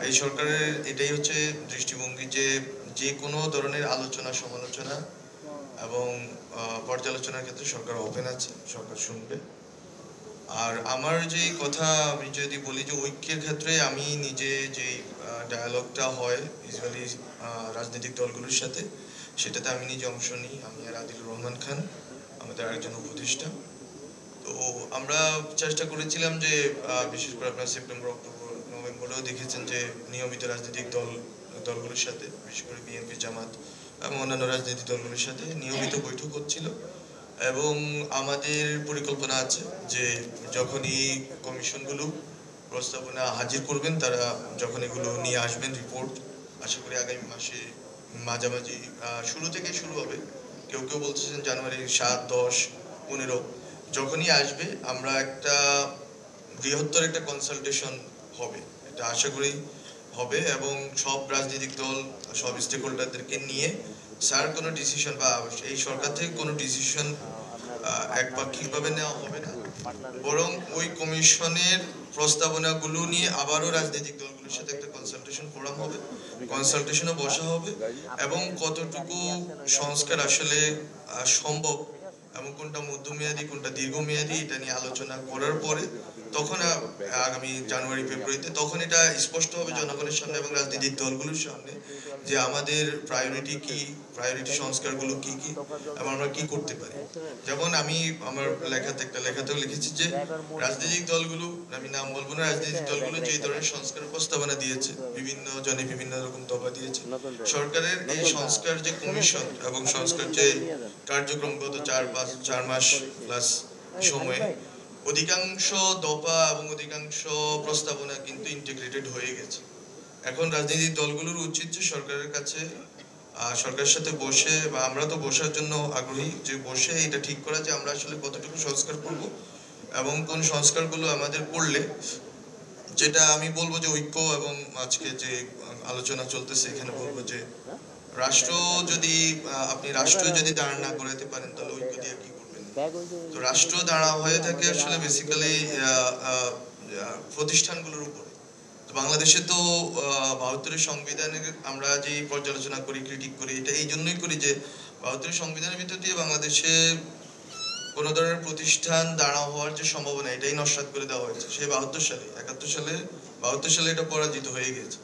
এই সরকারের এটাই হচ্ছে দৃষ্টিভঙ্গি যে যে কোনো ধরনের আলোচনা সমালোচনা এবং পর্যালোচনার ক্ষেত্রে সরকার ওপেন আছে, সরকার শুনবে। আর আমার যে কথা আমি যদি বলি যে ঐক্যের ক্ষেত্রে আমি নিজে যে ডায়ালগটা হয় ইউজুয়ালি রাজনৈতিক দলগুলোর সাথে, সেটাতে আমি নিজে অংশ নিই। আমি আর আদিলুর রহমান খান, আমাদের আরেকজন উপদেষ্টা। তো আমরা চেষ্টা করেছিলাম যে বিশেষ করে আপনার সেপ্টেম্বর, অক্টোবর, নভেম্বরেও দেখেছেন যে নিয়মিত রাজনৈতিক দলগুলোর সাথে, বিশেষ করে বিএনপি, জামাত এবং অন্যান্য রাজনৈতিক দলগুলোর সাথে নিয়মিত বৈঠক হচ্ছিল। এবং আমাদের পরিকল্পনা আছে যে যখনই কমিশনগুলো প্রস্তাবনা হাজির করবেন, তারা যখন এগুলো নিয়ে আসবেন রিপোর্ট, আশা করি আগামী মাসে মাঝামাঝি শুরু থেকে শুরু হবে। কেউ কেউ বলতেছেন জানুয়ারি 7, 10, 15 যখনই আসবে আমরা একটা বৃহত্তর একটা কনসালটেশন হবে, এটা আশা করি হবে। এবং সব রাজনৈতিক দল, সব স্টেক হোল্ডারদেরকে নিয়ে স্যার কোনো ডিসিশন বা এই সরকার থেকে কোনো ডিসিশন একপাক্ষিকভাবে নেওয়া হবে না, বরং ওই কমিশনের প্রস্তাবনাগুলো নিয়ে আবারও রাজনৈতিক দলগুলোর সাথে একটা কনসালটেশন ফোরাম হবে, কনসালটেশনও বসা হবে। এবং কতটুকু সংস্কার আসলে সম্ভব এবং কোনটা মধ্যমেয়াদী কোনটা দীর্ঘমেয়াদী এটা নিয়ে আলোচনা করার পরে তখন আগামী জানুয়ারি ফেব্রুয়ারিতে তখন এটা স্পষ্ট হবে জনগণের সামনে এবং রাজনৈতিক দলগুলোর সামনে যে আমাদের প্রায়োরিটি কি, প্রায়োরিটি সংস্কারগুলো কি কি এবং আমরা কি করতে পারি। যেমন আমি আমার লেখাতেও লিখেছি যে রাজনৈতিক দলগুলো, আমি নাম বলবো না, রাজনৈতিক দলগুলো যে ধরনের সংস্কার প্রস্তাবনা দিয়েছে, বিভিন্ন জনে বিভিন্ন রকম দফা দিয়েছে, সরকারের এই সংস্কার যে কমিশন এবং সংস্কার যে কার্যক্রম গত 4 মাস প্লাস সময়ে অধিকাংশ দফা এবং অধিকাংশ প্রস্তাবনা কিন্তু ইন্টিগ্রেটেড হয়ে গেছে। এখন রাজনৈতিক দলগুলোর উচিত যে সরকারের কাছে, সরকারের সাথে বসে, বা আমরা তো বসার জন্য আগ্রহী, যে বসে এটা ঠিক করা যে আমরা আসলে কতটুকু সংস্কার করব এবং কোন সংস্কারগুলো আমাদের করলে, যেটা আমি বলবো যে ঐক্য এবং আজকে যে আলোচনা চলতেছে এখানে বলবো যে রাষ্ট্র যদি আপনি রাষ্ট্র যদি দাঁড় না করাতে পারেন তাহলে ঐক্য দিয়ে কি করবেন। তো রাষ্ট্র দাঁড়া হয়ে থাকে আসলে বেসিক্যালি প্রতিষ্ঠানগুলোর উপর। তো বাংলাদেশে তো 72 সংবিধানের আমরা যে পর্যালোচনা করি, ক্রিটিক করি, এটা এই জন্যই করি যে 72 সংবিধানের ভিতর দিয়ে বাংলাদেশে কোন ধরনের প্রতিষ্ঠান দাঁড়া হওয়ার যে সম্ভাবনা এটাই নস্যাৎ করে দেওয়া হয়েছে সেই 72 সালে, 71 সালে, 72 সালে এটা পরাজিত হয়ে গেছে।